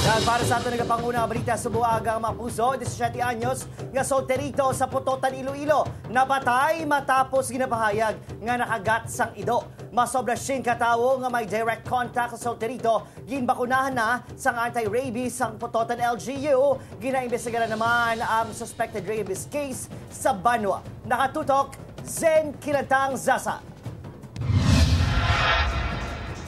Yan, para sa ato nagapanguna balita sa buwagang mapuso, 17 anyos nga solterito sa Putotan, Iloilo. Napatay matapos ginapahayag nga nakagat sang ido. Masobra siyang katawo nga may direct contact sa solterito. Ginbakunahan na sang anti-rabies sang Putotan LGU. Ginaimbestigaran naman ang suspected rabies case sa Banwa. Nakatutok, Zen Kilantang Zasa.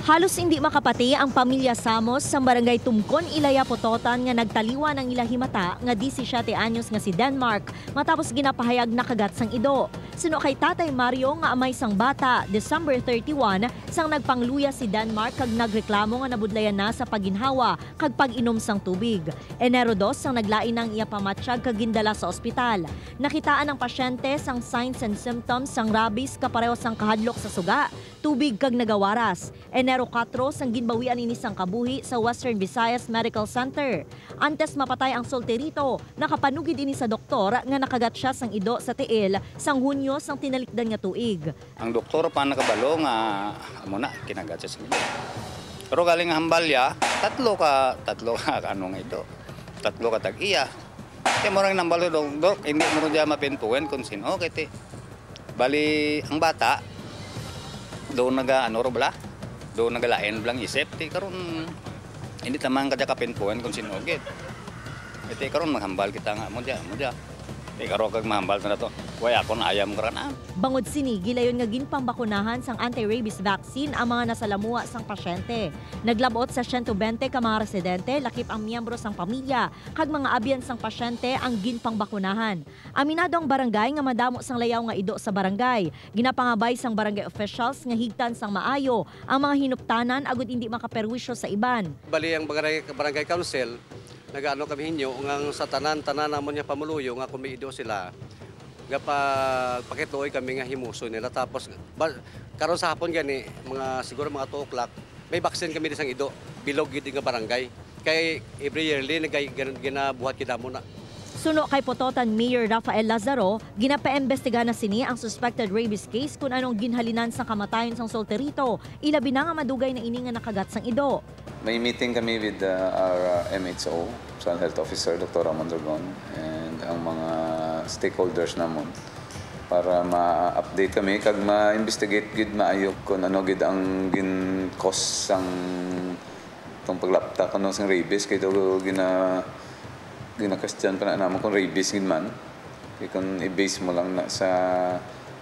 Halos hindi makapati ang pamilya Samos sa barangay Tumkon, Ilaya, Putotan nga nagtaliwa ng ilahimata nga 17 anyos nga si Denmark matapos ginapahayag nakagat sang ido. Suno kay Tatay Mario nga amay sang bata, December 31 sang nagpangluya si Denmark kag nagreklamo nga nabudlayan na sa paginhawa kag pag-inom sang tubig. Enero 2 sang naglain ng iya pamatsyag kag gindala sa ospital. Nakitaan ng pasyente sang signs and symptoms sang rabies kapareho sang kahadlok sa suga, tubig kag nagawaras. Enero 4 sang ginbawian ini sang kabuhi sa Western Visayas Medical Center. Antes mapatay ang solterito, nakapanugid ini sa doktor nga nakagat siya sang ido sa tiil sang Hunyo sang tinalikdan nga tuig. Ang doktor pa nakabalo nga amo na kinagat siya sa ido. Pero galing hambalya, tatlo ka ano nga ito. Tatlo ka tag-iya. Kaya mo rin nambalo dok, hindi mo rin diya mapintuin kung sino. Kaya bali ang bata, doon ano ro bala? Doon nagalain blang isip, karon hindi tamang kadya kapinpuan kung sinugit. Iti karon maghambal kita nga mo dia. Karon kag mahambal na to. Way ako na ayam karana. Bangod sini gilayon nga ginpambakunahan sang anti-rabies vaccine ang mga nasalamuha sang pasyente. Naglabot sa 120 ka mga residente, lakip ang miyembro sang pamilya kag mga abyan sang pasyente ang ginpangbakunahan. Aminado ang barangay nga madamo sang layaw nga ido sa barangay. Ginapangabay sang barangay officials nga higtan sang maayo ang mga hinuptanan agud hindi makaperwisyo sa iban. Bali ang barangay council nagaano kami hinyo ngang sa tanan namon niya pamuluyo nga kung may ido sila nga pakituoy kami nga himuso nila tapos karon sa hapon gani siguro mga 2 o'clock may vaccine kami disang ido bilog gid nga barangay kay every yearly ginabuhat kita muna. Suno kay Putotan Mayor Rafael Lazaro, ginapaimbestiga na sini ang suspected rabies case kung anong ginhalinan sa kamatayon sang solterito, ilabi na nga madugay na ini nga nakagat sang ido. May meeting kami with our MHO, Social Health Officer, Dr. Ramon Dragon, and ang mga stakeholders namon para ma-update kami kag ma-investigate gid maayo kung ano gid ang gin-cause sang tong paglapta kanang sang rabies kay daw gina-question pa na naman kung rabies gid man. Kaya kung i-base mo lang na sa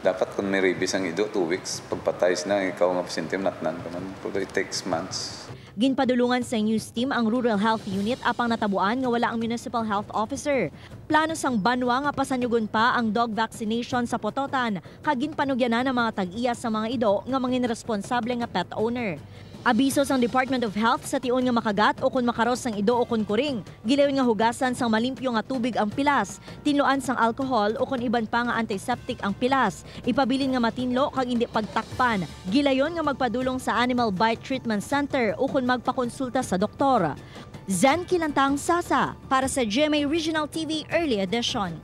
dapat kung may rabies ang ido 2 weeks pagpatay na ikaw nga pasyente natnan pa man, pero it takes months. Ginpadulungan sa news team ang Rural Health Unit apang natabuan nga wala ang Municipal Health Officer. Plano sang Banwa nga pasanyugon pa ang dog vaccination sa Putotan kag ginpanugyanan ng mga tag-iya sa mga ido nga mangin responsable nga pet owner. Abiso sang Department of Health sa tion nga makagat o kun makaros sang ido o kun kuring. Gilayon nga hugasan sang malimpyo nga tubig ang pilas, tinloan sang alcohol o kun iban pa nga antiseptic ang pilas. Ipabilin nga matinlo kag hindi pagtakpan. Gilayon nga magpadulong sa Animal Bite Treatment Center o kun magpakonsulta sa doktor. Zen Kilantang Sasa para sa GMA Regional TV Early Edition.